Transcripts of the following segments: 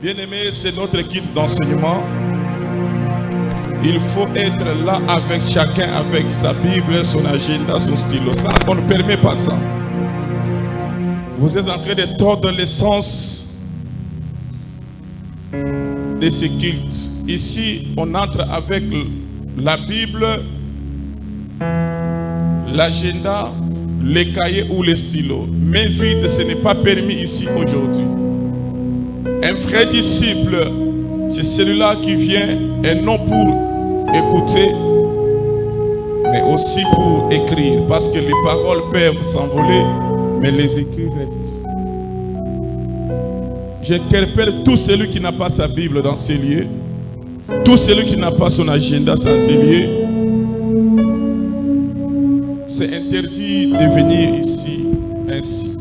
Bien-aimés, c'est notre kit d'enseignement. Il faut être là avec chacun, avec sa Bible, son agenda, son stylo. Ça, on ne permet pas ça. Vous êtes en train de tordre l'essence de ce culte. Ici, on entre avec la Bible, l'agenda, les cahiers ou les stylos. Mais vide, ce n'est pas permis ici aujourd'hui. Un vrai disciple, c'est celui-là qui vient, et non pour écouter, mais aussi pour écrire. Parce que les paroles peuvent s'envoler, mais les écrits restent. J'interpelle tout celui qui n'a pas sa Bible dans ces lieux, tout celui qui n'a pas son agenda dans ces lieux. C'est interdit de venir ici ainsi.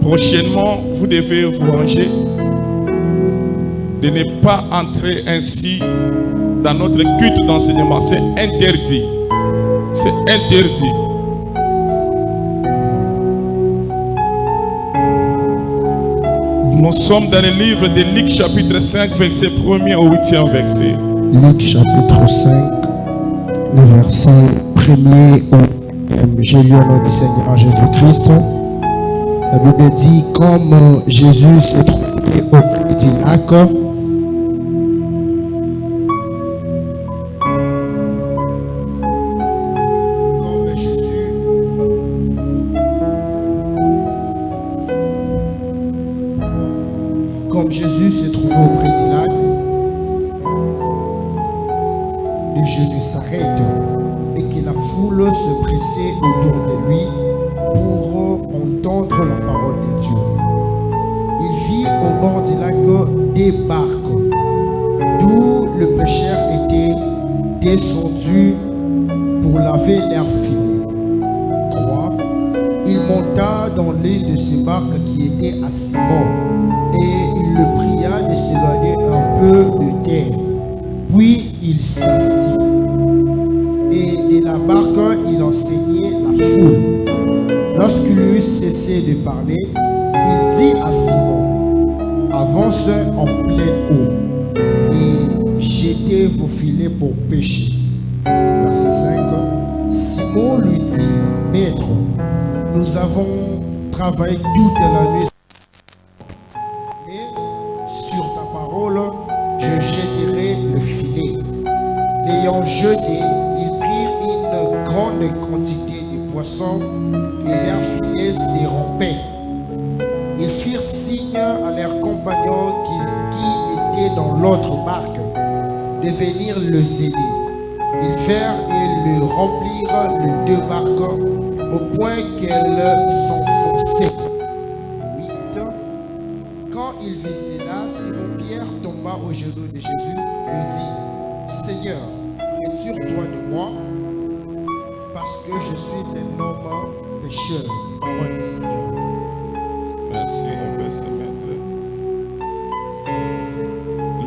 Prochainement, vous devez vous ranger, de ne pas entrer ainsi dans notre culte d'enseignement. C'est interdit. C'est interdit. Nous sommes dans le livre de Luc chapitre 5, verset 1er au 8e verset. Luc chapitre 5, le verset 1er au 8e. J'ai lu au nom du Seigneur Jésus-Christ. La Bible dit, comme Jésus se trouvait auprès du lac, comme Jésus se trouvait auprès du lac, le genou s'arrête et que la foule se pressait autour de lui pour entendre la parole de Dieu. Il vit au bord du lac des barques, d'où le pêcheur était descendu pour laver leurs filets. 3. Il monta dans l'une de ces barques qui était à Simon, et il le pria de s'éloigner un peu de terre. Puis il s'assit, et de la barque il enseignait la foule. Lorsqu'il eut cessé de parler, il dit à Simon, avance en pleine eau et jetez vos filets pour pêcher. Verset 5. Simon lui dit, Maître, nous avons travaillé toute la nuit, mais sur ta parole, je jetterai le filet. L'ayant jeté, ils prirent une grande quantité de poissons et leurs filets se rompaient. Ils firent signe à leurs compagnons qui étaient dans l'autre barque de venir les aider. Ils firent et le remplirent les deux barques au point qu'elles s'enfonçaient. 8. Quand il vit cela, Simon-Pierre tomba aux genoux de Jésus et lui dit, Seigneur, retire-toi de moi, parce que je suis un homme pécheur. Parole du Seigneur. Merci, merci, maître.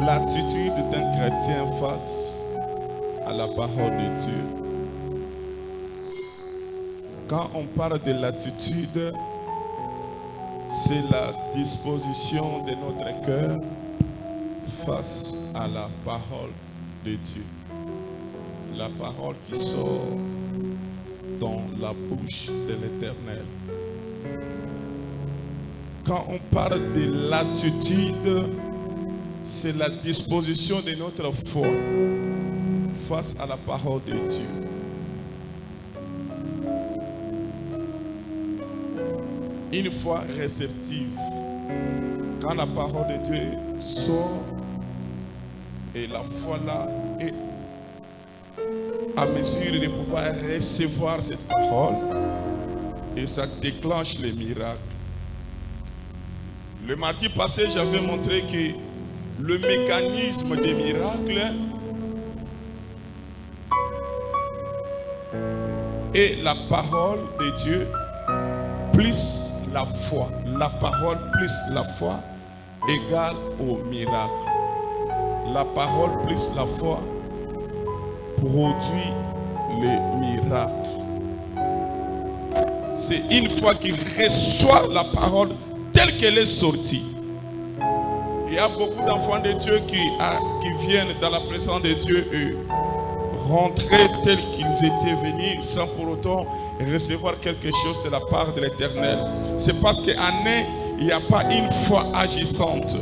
L'attitude d'un chrétien face à la parole de Dieu. Quand on parle de l'attitude, c'est la disposition de notre cœur face à la parole de Dieu. La parole qui sort dans la bouche de l'Éternel. Quand on parle de l'attitude, c'est la disposition de notre foi face à la parole de Dieu. Une foi réceptive. Quand la parole de Dieu sort et la foi là est à mesure de pouvoir recevoir cette parole et ça déclenche les miracles. Le mardi passé, j'avais montré que le mécanisme des miracles est la parole de Dieu plus la foi. La parole plus la foi égale au miracle. La parole plus la foi produit les miracles. C'est une fois qu'il reçoit la parole telle qu'elle est sortie, Il y a beaucoup d'enfants de Dieu qui viennent dans la présence de Dieu et rentrer tels qu'ils étaient venus sans pour autant recevoir quelque chose de la part de l'Éternel. C'est parce qu'en eux, il n'y a pas une foi agissante,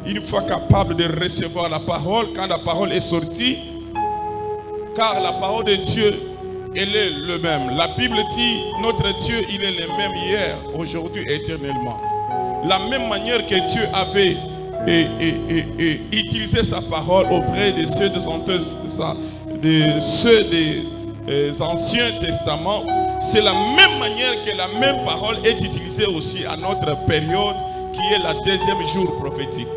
une foi capable de recevoir la parole quand la parole est sortie. Car la parole de Dieu, elle est le même. La Bible dit, notre Dieu, il est le même hier, aujourd'hui et éternellement. La même manière que Dieu avait utilisé sa parole auprès de ceux des Anciens Testaments, c'est la même manière que la même parole est utilisée aussi à notre période qui est la deuxième jour prophétique.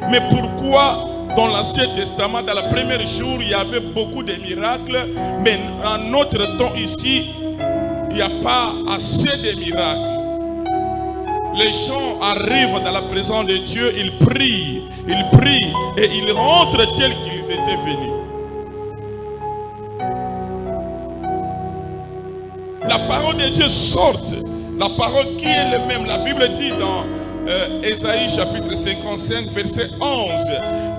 Mais pourquoi dans l'Ancien Testament, dans le premier jour, il y avait beaucoup de miracles, mais en notre temps ici, il n'y a pas assez de miracles. Les gens arrivent dans la présence de Dieu, ils prient et ils rentrent tels qu'ils étaient venus. La parole de Dieu sort, la parole qui est le même. La Bible dit dans Ésaïe chapitre 55 verset 11,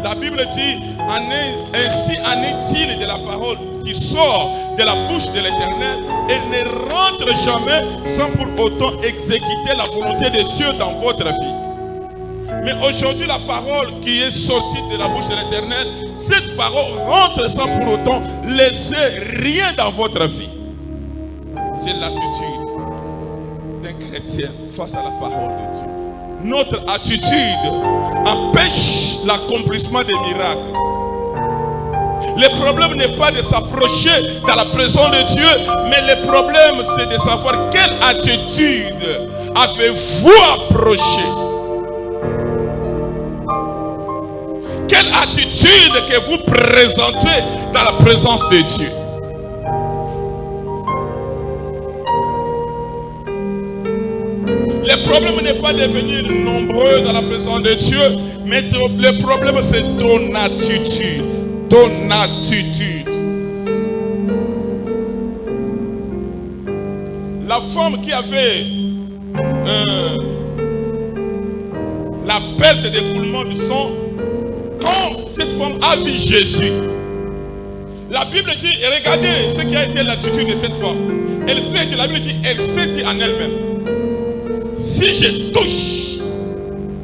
la Bible dit, ainsi en est-il de la parole qui sort de la bouche de l'Éternel, elle ne rentre jamais sans pour autant exécuter la volonté de Dieu dans votre vie. Mais aujourd'hui, la parole qui est sortie de la bouche de l'Éternel, cette parole rentre sans pour autant laisser rien dans votre vie. C'est l'attitude d'un chrétien face à la parole de Dieu. Notre attitude empêche l'accomplissement des miracles. Le problème n'est pas de s'approcher dans la présence de Dieu, mais le problème c'est de savoir quelle attitude avez-vous approché. Quelle attitude que vous présentez dans la présence de Dieu. Le problème n'est pas de venir nombreux dans la présence de Dieu, mais le problème c'est ton attitude. Ton attitude. La femme qui avait la perte d'écoulement du sang, quand cette femme a vu Jésus, la Bible dit, et regardez ce qui a été l'attitude de cette femme. Elle s'est dit, la Bible dit, elle s'est dit en elle-même, si je touche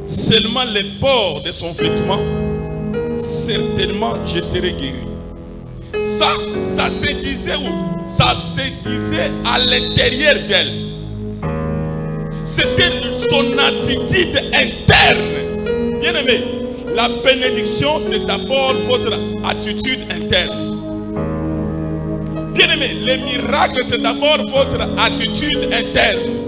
seulement les bords de son vêtement, certainement je serai guéri. Ça se disait où? Ça se disait à l'intérieur d'elle. C'était son attitude interne. Bien aimé, la bénédiction c'est d'abord votre attitude interne. Bien aimé, les miracles c'est d'abord votre attitude interne.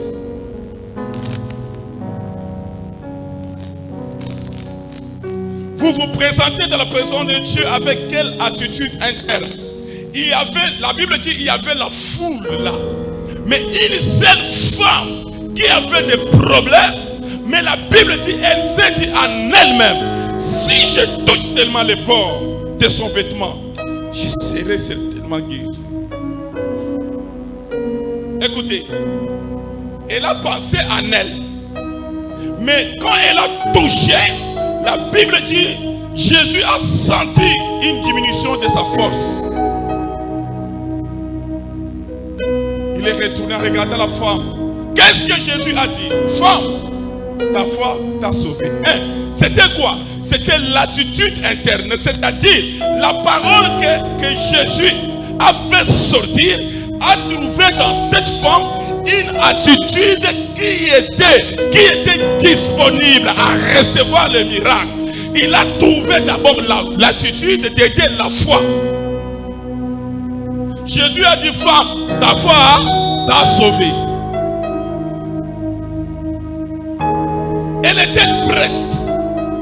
Vous vous présentez dans la présence de Dieu avec quelle attitude interne? Il y avait, la Bible dit, il y avait la foule là. Mais une seule femme qui avait des problèmes, mais la Bible dit, elle s'est dit en elle-même, si je touche seulement les bords de son vêtement, je serai certainement guéri. Écoutez, elle a pensé en elle. Mais quand elle a touché, la Bible dit, Jésus a senti une diminution de sa force. Il est retourné en regardant la femme. Qu'est-ce que Jésus a dit? Femme, ta foi t'a sauvé. C'était quoi? C'était l'attitude interne. C'est-à-dire la parole que Jésus a fait sortir, a trouvé dans cette femme une attitude qui était disponible à recevoir le miracle. Il a trouvé d'abord l'attitude d'aider la foi. Jésus a dit, femme, ta foi t'a sauvé. Elle était prête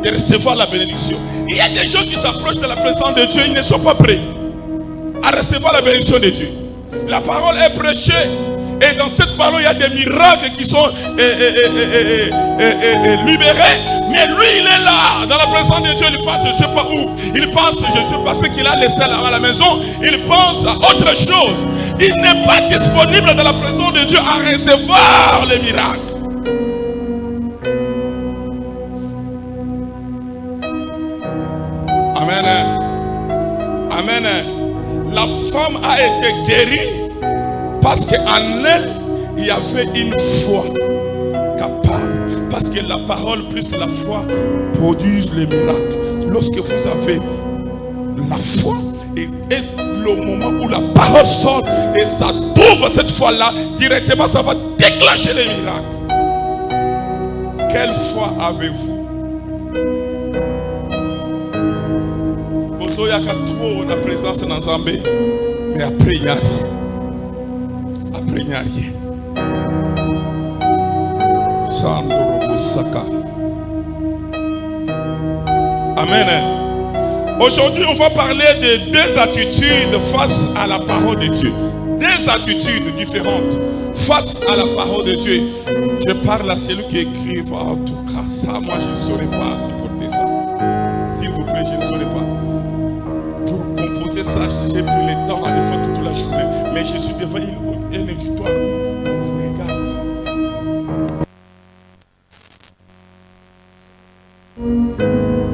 de recevoir la bénédiction. Il y a des gens qui s'approchent de la présence de Dieu, ils ne sont pas prêts à recevoir la bénédiction de Dieu. La parole est prêchée. Et dans cette parole, il y a des miracles qui sont libérés. Mais lui, il est là, dans la présence de Dieu. Il pense, je ne sais pas où. Il pense, je ne sais pas ce qu'il a laissé là à la maison. Il pense à autre chose. Il n'est pas disponible dans la présence de Dieu à recevoir les miracles. Amen. La femme a été guérie parce qu'en elle, il y avait une foi capable. Parce que la parole plus la foi produisent les miracles. Lorsque vous avez la foi, et le moment où la parole sort et ça trouve cette foi-là, directement ça va déclencher les miracles. Quelle foi avez-vous? Il y a trop de présence dans Zambé, mais après il n'y a rien. Après il n'y a rien. Amen. Aujourd'hui, on va parler de deux attitudes face à la parole de Dieu. Deux attitudes différentes face à la parole de Dieu. Je parle à celui qui écrit, en tout cas, ça, moi je ne saurais pas supporter ça. S'il vous plaît, je ne saurais pas. Pour composer ça, j'ai pris le temps à l'effort toute la journée. Mais je suis devant un auditoire. On vous regarde.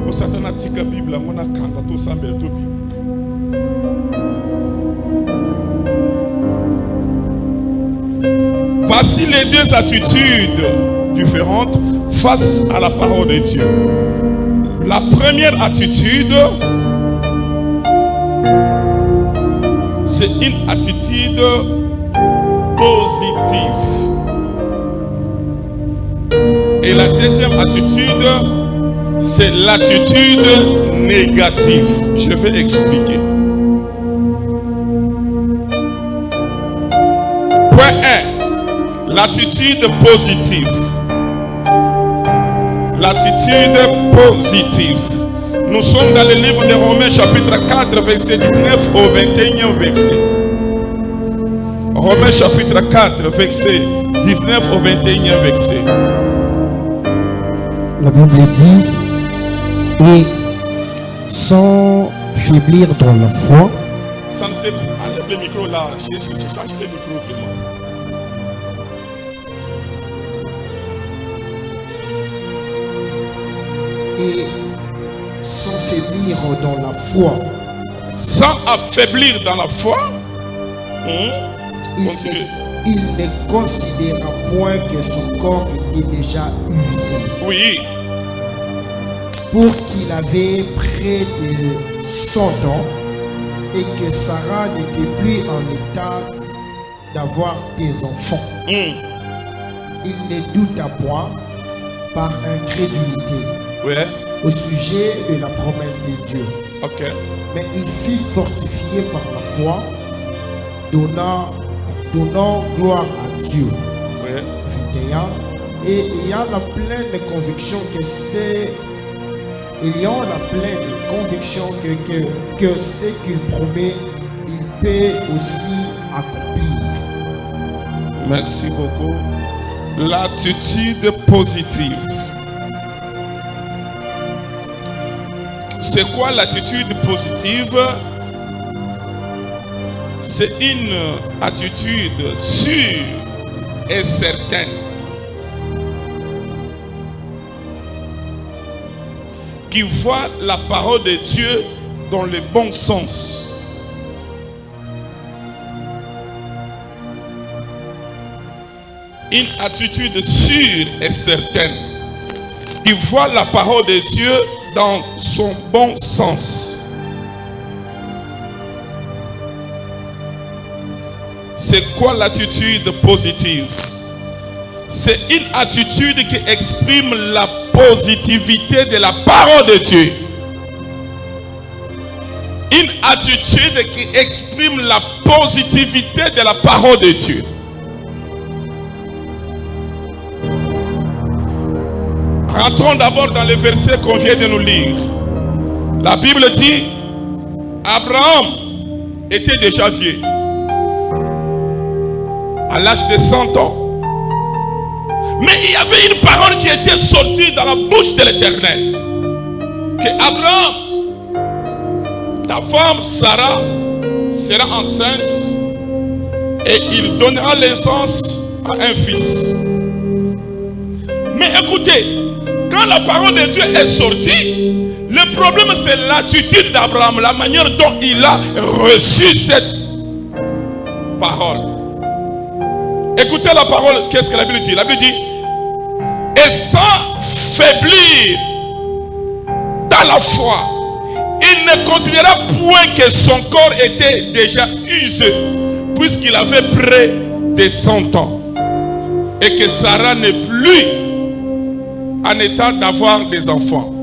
Pour certains, la Bible, on a quand on s'en met. Voici les deux attitudes différentes face à la parole de Dieu. La première attitude, c'est une attitude positive. Et la deuxième attitude, c'est l'attitude négative. Je vais expliquer. Point 1. L'attitude positive. L'attitude positive. Nous sommes dans le livre de Romains chapitre 4 verset 19 au 21e verset. Romains chapitre 4 verset 19 au 21e verset. La Bible dit, et sans faiblir dans la foi. Ça ne sait pas. Enlève le micro là. Je change le micro vraiment. Et sans faiblir dans la foi. Sans affaiblir dans la foi. Il ne considéra point que son corps était déjà usé. Oui. Pour qu'il avait près de 100 ans et que Sarah n'était plus en état d'avoir des enfants. Il ne douta point par incrédulité au sujet de la promesse de Dieu. Mais il fut fortifié par la foi, donnant gloire à Dieu. 21. Et ayant la pleine conviction que c'est ayant la pleine conviction que ce qu'il promet, il peut aussi accomplir. Merci beaucoup. L'attitude positive. C'est quoi l'attitude positive? C'est une attitude sûre et certaine qui voit la parole de Dieu dans le bon sens. Une attitude sûre et certaine qui voit la parole de Dieu dans son bon sens. C'est quoi l'attitude positive? C'est une attitude qui exprime la positivité de la parole de Dieu. Une attitude qui exprime la positivité de la parole de Dieu. Rentrons d'abord dans le verset qu'on vient de nous lire. La Bible dit, Abraham était déjà vieux, à l'âge de 100 ans. Mais il y avait une parole qui était sortie dans la bouche de l'Éternel. Que Abraham, ta femme Sarah sera enceinte et il donnera naissance à un fils. Mais écoutez, quand la parole de Dieu est sortie, Le problème, c'est l'attitude d'Abraham, la manière dont il a reçu cette parole. Écoutez la parole, qu'est-ce que la Bible dit? La Bible dit, et sans faiblir dans la foi, il ne considéra point que son corps était déjà usé, puisqu'il avait près de 100 ans, et que Sarah n'est plus en état d'avoir des enfants.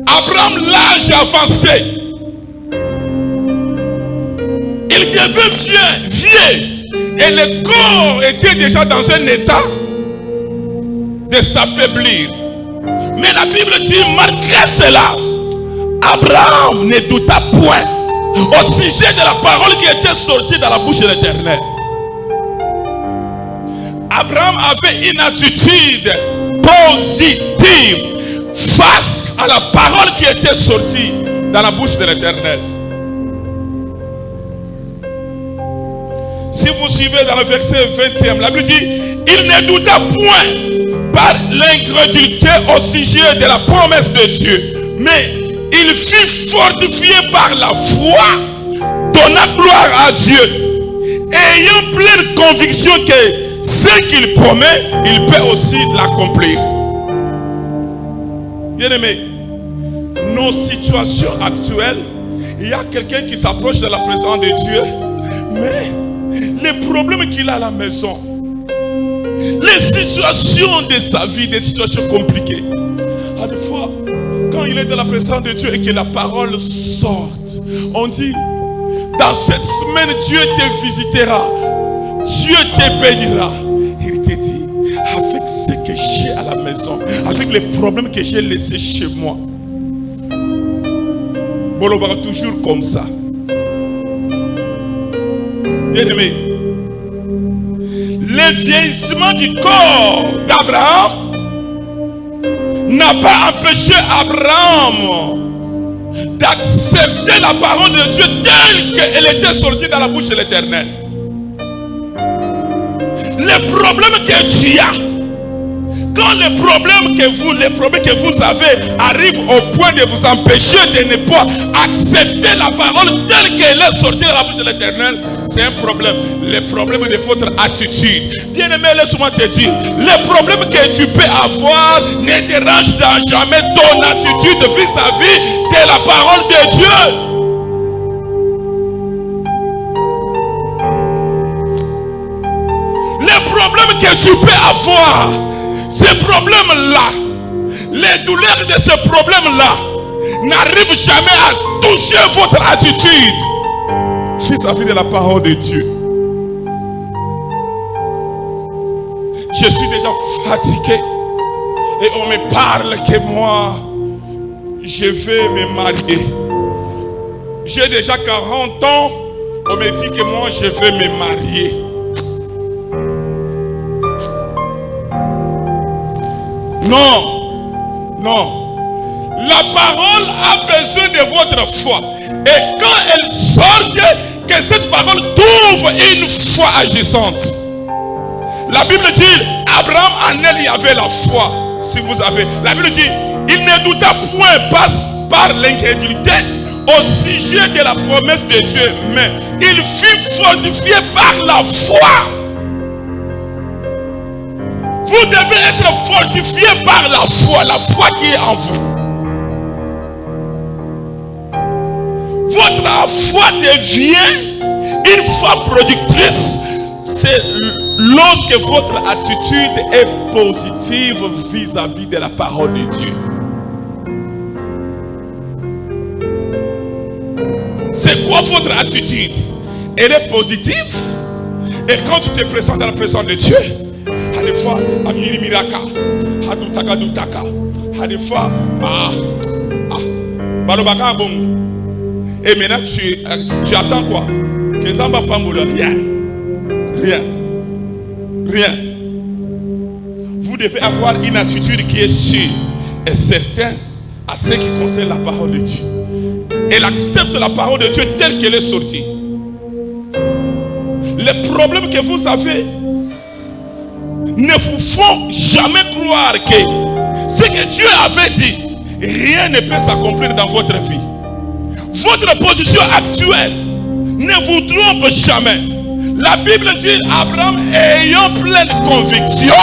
Abraham, l'âge avancé, il devait vieux, et le corps était déjà dans un état de s'affaiblir. Mais la Bible dit, malgré cela, Abraham ne douta point au sujet de la parole qui était sortie de la bouche de l'Éternel. Abraham avait une attitude positive face à la parole qui était sortie dans la bouche de l'Éternel. Si vous suivez dans le verset 20e, la Bible dit, il ne douta point par l'incrédulité au sujet de la promesse de Dieu, mais il fut fortifié par la foi, donnant gloire à Dieu, ayant pleine conviction que ce qu'il promet, il peut aussi l'accomplir. Bien-aimés, nos situations actuelles, il y a quelqu'un qui s'approche de la présence de Dieu, mais les problèmes qu'il a à la maison, les situations de sa vie, des situations compliquées, à des fois, quand il est dans la présence de Dieu et que la parole sorte, on dit, dans cette semaine, Dieu te visitera, Dieu te bénira. Il te dit, avec ce que j'ai à la maison, avec les problèmes que j'ai laissés chez moi, bon, on va toujours comme ça. Bien-aimé, le vieillissement du corps d'Abraham n'a pas empêché Abraham d'accepter la parole de Dieu telle qu'elle était sortie dans la bouche de l'Éternel. Les problèmes que tu as, quand les problèmes que vous avez arrivent au point de vous empêcher de ne pas accepter la parole telle qu'elle est sortie de la bouche de l'Éternel, c'est un problème. Le problème de votre attitude. Bien-aimé, laisse-moi te dire, les problèmes que tu peux avoir ne dérangent dans jamais ton attitude vis-à-vis de la parole de Dieu. Les problèmes que tu peux avoir, ces problèmes-là, les douleurs de ces problèmes-là n'arrivent jamais à toucher votre attitude vis-à-vis de la parole de Dieu. Je suis déjà fatigué et on me parle que moi, je vais me marier. J'ai déjà 40 ans, on me dit que moi, je vais me marier. Non, non. La parole a besoin de votre foi. Et quand elle sort, que cette parole trouve une foi agissante. La Bible dit, Abraham en elle, il y avait la foi. Si vous avez, la Bible dit, il ne douta point par l'incrédulité au sujet de la promesse de Dieu, mais il fut fortifié par la foi. Vous devez être fortifié par la foi qui est en vous. Votre foi devient une foi productrice, c'est lorsque votre attitude est positive vis-à-vis de la parole de Dieu. C'est quoi votre attitude? Elle est positive. Et quand tu te présentes dans la présence de Dieu, à des fois, à Mirimiraka, à Dutaka Dutaka, à des fois, Balobaka Bongo. Et maintenant, tu attends quoi? Que ça ne va pas mourir. Rien. Vous devez avoir une attitude qui est sûre et certaine à ce qui concerne la parole de Dieu. Elle accepte la parole de Dieu telle qu'elle est sortie. Les problèmes que vous avez ne vous font jamais croire que ce que Dieu avait dit, rien ne peut s'accomplir dans votre vie. Votre position actuelle ne vous trompe jamais. La Bible dit, Abraham ayant pleine conviction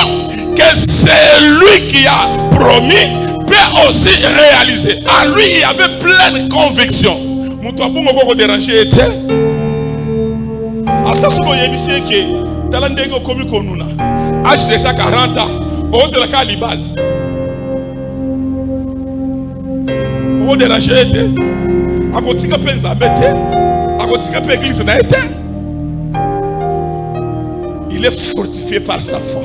que c'est lui qui a promis, peut aussi réaliser. En lui, il y avait pleine conviction. Vous déranger était. Âge déjà 40 ans. Ose la calibale. Vous déranger était. A kotika penza bete. A kotika pe église na été. Il est fortifié par sa foi.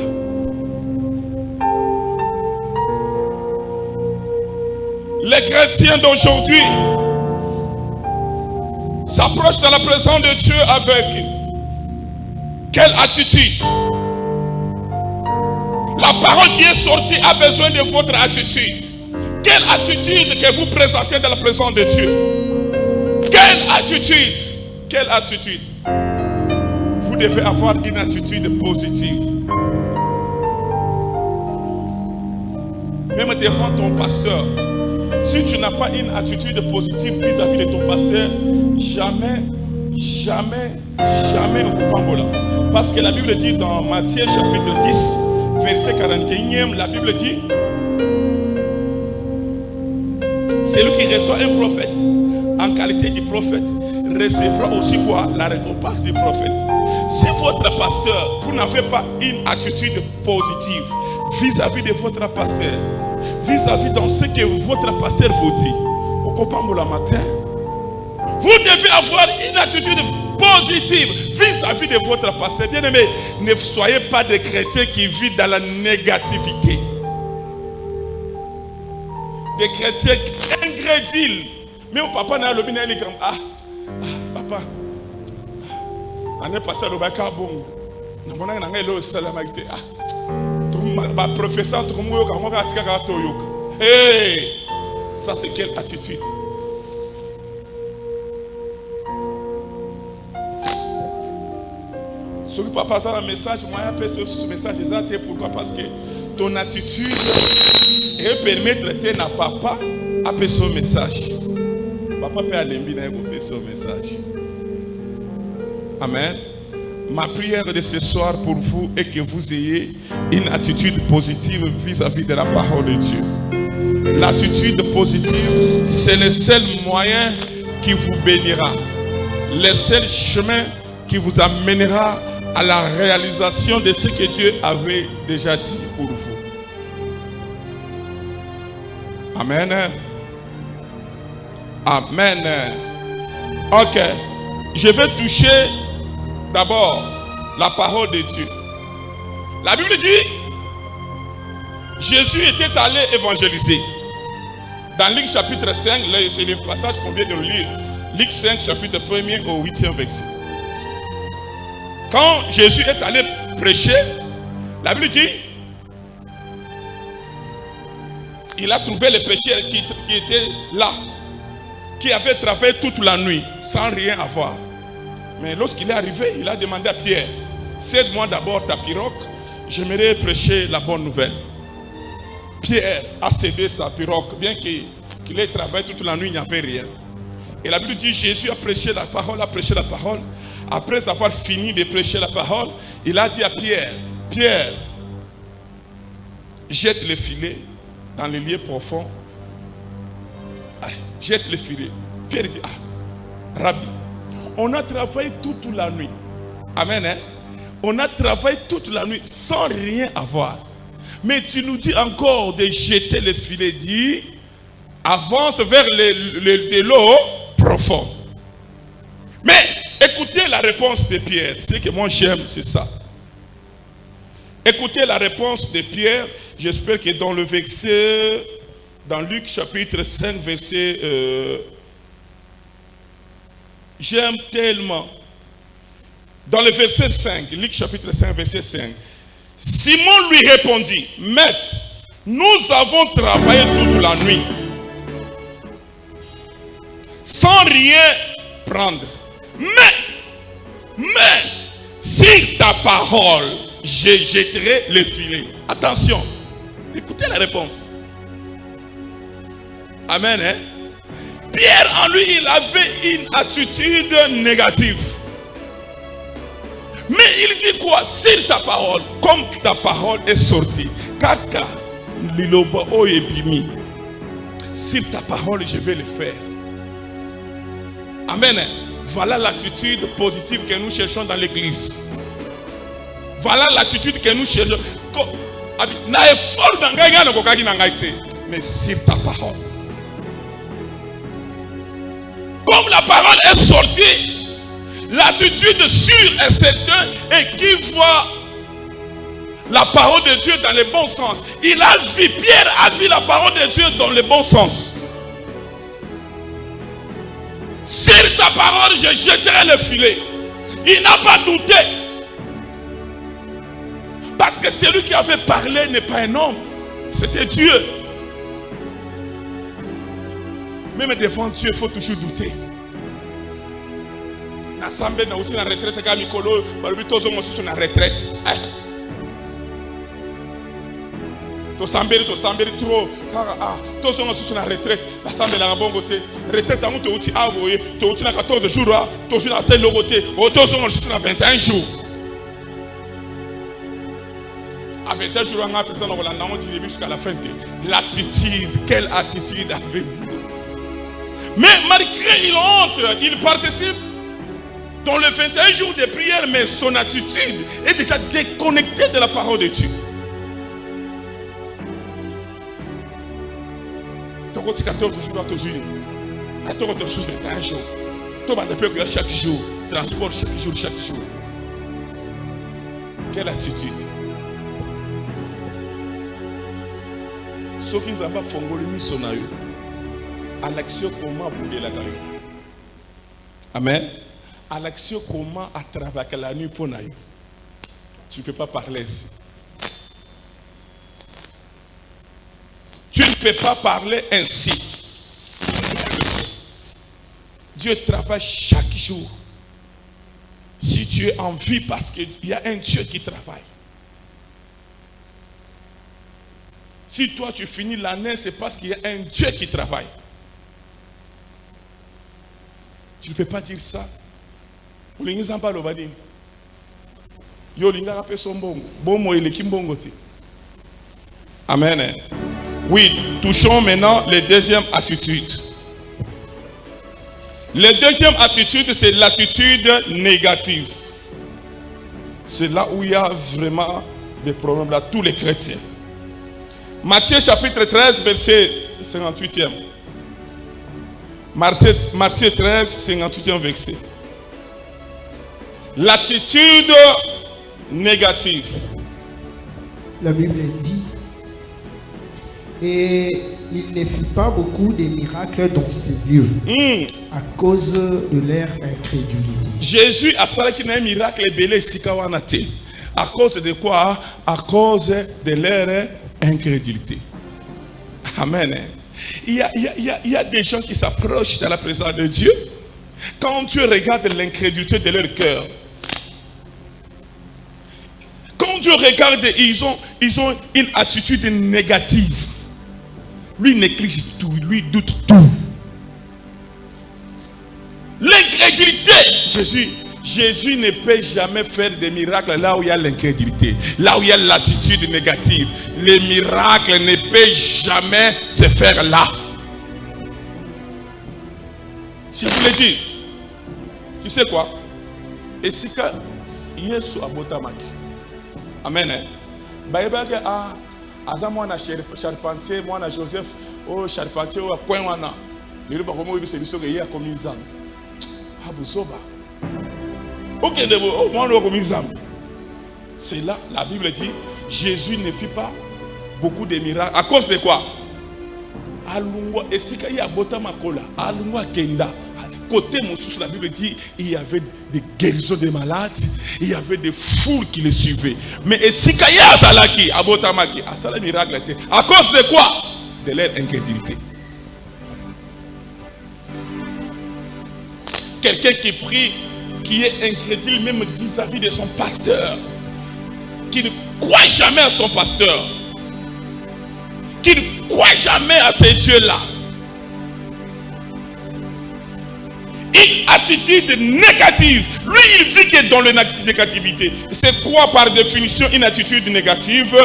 Les chrétiens d'aujourd'hui s'approchent de la présence de Dieu avec quelle attitude? La parole qui est sortie a besoin de votre attitude. Quelle attitude que vous présentez dans la présence de Dieu? Quelle attitude? Quelle attitude? Vous devez avoir une attitude positive. Même devant ton pasteur, si tu n'as pas une attitude positive vis-à-vis de ton pasteur, jamais au Pambola. Parce que la Bible dit dans Matthieu chapitre 10, verset 41, la Bible dit, celui qui reçoit un prophète en qualité de prophète recevra aussi quoi? La récompense du prophète. Si votre pasteur, vous n'avez pas une attitude positive vis-à-vis de votre pasteur, vis-à-vis dans ce que votre pasteur vous dit, au Kopambola matin, vous devez avoir une attitude positive vis-à-vis de votre pasteur. Bien aimé, ne soyez pas des chrétiens qui vivent dans la négativité. Des chrétiens ingrédibles. Mais mon papa n'a le bien comme papa. On est passé au Bakabon. Nous avons eu le salamité. Ma professeur, hey, ça c'est quelle attitude? Ce que papa a un message, moi je peux ce message exact. Pourquoi? Parce que ton attitude permettre de na papa à passer ce message. Papa peut aller bien à ce message. Amen. Ma prière de ce soir pour vous est que vous ayez une attitude positive vis-à-vis de la parole de Dieu. L'attitude positive, c'est le seul moyen qui vous bénira. Le seul chemin qui vous amènera à la réalisation de ce que Dieu avait déjà dit pour vous. Amen. Amen. Ok. Je vais toucher d'abord la parole de Dieu. La Bible dit, Jésus était allé évangéliser. Dans Luc chapitre 5, c'est le passage qu'on vient de lire. Luc 5, chapitre 1er au 8e verset. Quand Jésus est allé prêcher, la Bible dit, il a trouvé les pécheurs qui étaient là, qui avaient travaillé toute la nuit sans rien avoir. Mais lorsqu'il est arrivé, il a demandé à Pierre, cède-moi d'abord ta pirogue, j'aimerais prêcher la bonne nouvelle. Pierre a cédé sa pirogue, bien qu'il ait travaillé toute la nuit, il n'y avait rien. Et la Bible dit, Jésus a prêché la parole, Après avoir fini de prêcher la parole, il a dit à Pierre, Pierre, jette le filet dans les lieux profonds. Jette le filet. Pierre dit, Rabbi, on a travaillé toute la nuit. Amen. Hein? On a travaillé toute la nuit sans rien avoir. Mais tu nous dis encore de jeter le filet. Dit, avance vers de l'eau profonde. Mais écoutez la réponse de Pierre. Ce que moi j'aime, c'est ça. Écoutez la réponse de Pierre. J'espère que dans le verset, dans Luc chapitre 5, verset... j'aime tellement. Dans le verset 5, Luc chapitre 5, verset 5. Simon lui répondit, Maître, nous avons travaillé toute la nuit, sans rien prendre. Mais, sur ta parole, je jetterai le filet. Attention, écoutez la réponse. Amen. Hein? Pierre en lui, il avait une attitude négative. Mais il dit quoi? Sur ta parole, comme ta parole est sortie, kaka liloba oyebimi. Sur ta parole, je vais le faire. Amen. Voilà l'attitude positive que nous cherchons dans l'église. Voilà l'attitude que nous cherchons. Mais sur ta parole. Comme la parole est sortie, l'attitude sûre et certaine et qui voit la parole de Dieu dans le bon sens. Il a vu, Pierre a vu la parole de Dieu dans le bon sens. Sur ta parole, je jetterai le filet. Il n'a pas douté. Parce que celui qui avait parlé n'est pas un homme. C'était Dieu. Même devant Dieu, il faut toujours douter. L'assemblée n'a pas de retraite. La retraite. Tosambeli trop tous sont en retraite l'assemblée la bon côté retraite amu touti avoye touti na 14 jours touti na tel côté tous sont na 21 jours à 21 jours on a personne on l'a dit jusqu'à la fin. L'attitude, quelle attitude avez-vous? Mais malgré il entre, il participe dans le 21 jours de prière, mais son attitude est déjà déconnectée de la parole de Dieu. 14 jours à tous à 21 jours. Tout le monde chaque jour, transport chaque jour. Quelle attitude? Ceux qui n'ont pas fait à l'action comment bouger la gagne. Amen. À l'action comment à travailler la nuit pour naï. Tu ne peux pas parler ici. Tu ne peux pas parler ainsi. Dieu travaille chaque jour. Si tu es en vie, parce qu'il y a un Dieu qui travaille. Si toi tu finis l'année, c'est parce qu'il y a un Dieu qui travaille. Tu ne peux pas dire ça. Amen. Oui, touchons maintenant la deuxième attitude. La deuxième attitude, c'est l'attitude négative. C'est là où il y a vraiment des problèmes là, tous les chrétiens. Matthieu chapitre 13, verset 58e. Matthieu 13, 58e verset. L'attitude négative. La Bible dit, et il ne fit pas beaucoup de miracles dans ces lieux à cause de leur incrédulité. Jésus a fait un miracle belé sikawanate. À cause de quoi? À cause de leur incrédulité. Amen. Il y a des gens qui s'approchent de la présence de Dieu. Quand Dieu regarde l'incrédulité de leur cœur, quand Dieu regarde, ils ont une attitude négative. Lui néglige tout, lui doute tout. L'incrédulité, Jésus ne peut jamais faire des miracles là où il y a l'incrédulité, là où il y a l'attitude négative. Les miracles ne peuvent jamais se faire là. Si je le dis, tu sais quoi? Et si que Yesu abotamaki. Amen. Baïbage a azamwana charpentier, mwana Joseph, oh charpentier ou coin wana. Les gens comme ils se disent que il y a comme ils aiment. Abusoba. Ok, c'est là, la Bible dit, Jésus ne fit pas beaucoup de miracles. À cause de quoi? Alungwa, et si il y a Botamakola, Alungwa Kenda. Côté Moussous, la Bible dit, il y avait des guérisons de malades, il y avait des foules qui les suivaient. Mais et si il y a Zalaki, à Botamaki, à ça le miracle était. À cause de quoi? De leur incrédulité. Quelqu'un qui prie, qui est incrédule même vis-à-vis de son pasteur, qui ne croit jamais à son pasteur, qui ne croit jamais à ces dieux-là, une attitude négative. Lui, il vit que dans la négativité. C'est quoi par définition une attitude négative?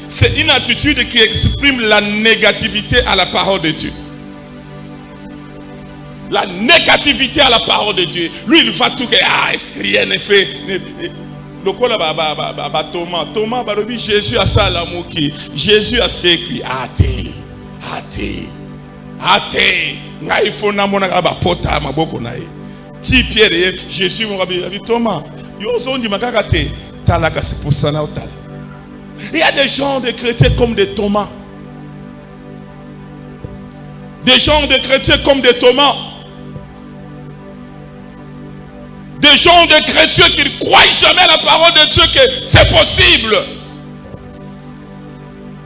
C'est une attitude qui exprime la négativité à la parole de Dieu. La négativité à la parole de Dieu. Lui, il va tout que rien n'est fait. Thomas, Jésus a ça la mouki. Jésus a ce qui athée. Si Pierre, Jésus m'a dit Thomas, il y a des gens de chrétiens comme des Thomas. Des gens de chrétiens comme des Thomas. Des gens de chrétiens qui ne croient jamais à la parole de Dieu que c'est possible.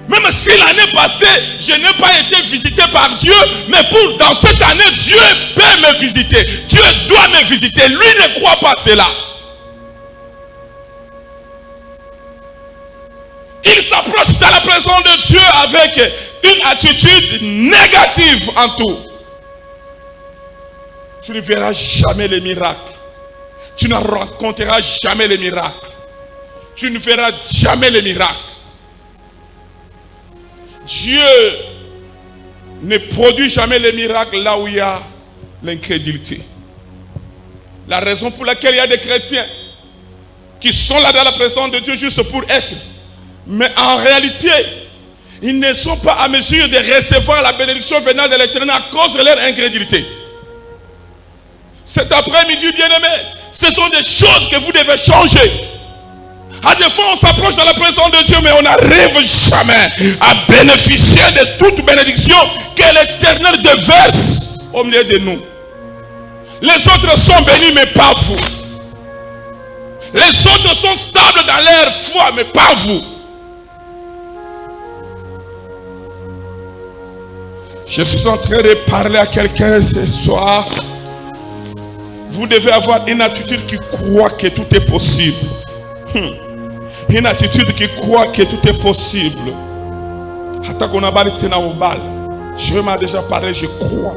Même si l'année passée, je n'ai pas été visité par Dieu, mais dans cette année, Dieu peut me visiter. Dieu doit me visiter. Lui ne croit pas cela. Il s'approche dans la présence de Dieu avec une attitude négative en tout. Tu ne verras jamais les miracles. Tu ne rencontreras jamais les miracles. Tu ne verras jamais les miracles. Dieu ne produit jamais les miracles là où il y a l'incrédulité. La raison pour laquelle il y a des chrétiens qui sont là dans la présence de Dieu juste pour être, mais en réalité, ils ne sont pas à mesure de recevoir la bénédiction venant de l'Éternel à cause de leur incrédulité. Cet après-midi, bien-aimé, ce sont des choses que vous devez changer. À des fois, on s'approche dans la présence de Dieu, mais on n'arrive jamais à bénéficier de toute bénédiction que l'Éternel déverse au milieu de nous. Les autres sont bénis, mais pas vous. Les autres sont stables dans leur foi, mais pas vous. Je suis en train de parler à quelqu'un ce soir. Vous devez avoir une attitude qui croit que tout est possible. Une attitude qui croit que tout est possible. Dieu m'a déjà parlé, je crois.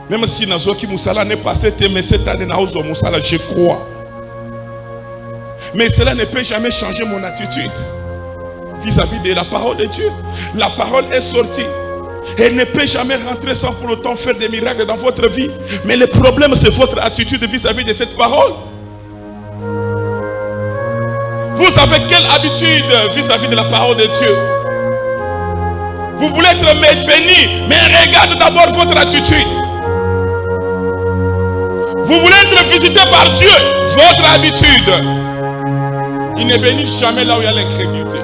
Même si Nazoki Moussala n'est pas cette mais cette année Naozo Moussala, je crois. Mais cela ne peut jamais changer mon attitude vis-à-vis de la parole de Dieu. La parole est sortie. Elle ne peut jamais rentrer sans pour autant faire des miracles dans votre vie. Mais le problème, c'est votre attitude vis-à-vis de cette parole. Vous avez quelle habitude vis-à-vis de la parole de Dieu? Vous voulez être béni, mais regarde d'abord votre attitude. Vous voulez être visité par Dieu, votre habitude. Il ne bénit jamais là où il y a l'incrédulité.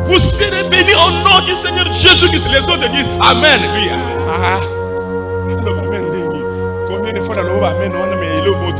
Vous serez bénis au nom du Seigneur Jésus-Christ. Les autres disent Amen. Lui, combien de fois dans le Amen, on a mis le mot